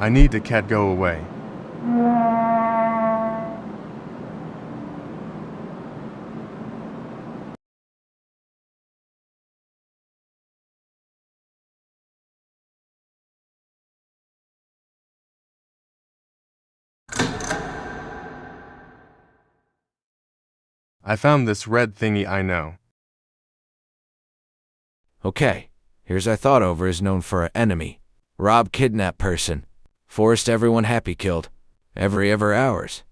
I need the cat go away. I found this red thingy I know. Okay, here's I thought over is known for a enemy. Rob kidnap person. Forced everyone happy killed. Every hours.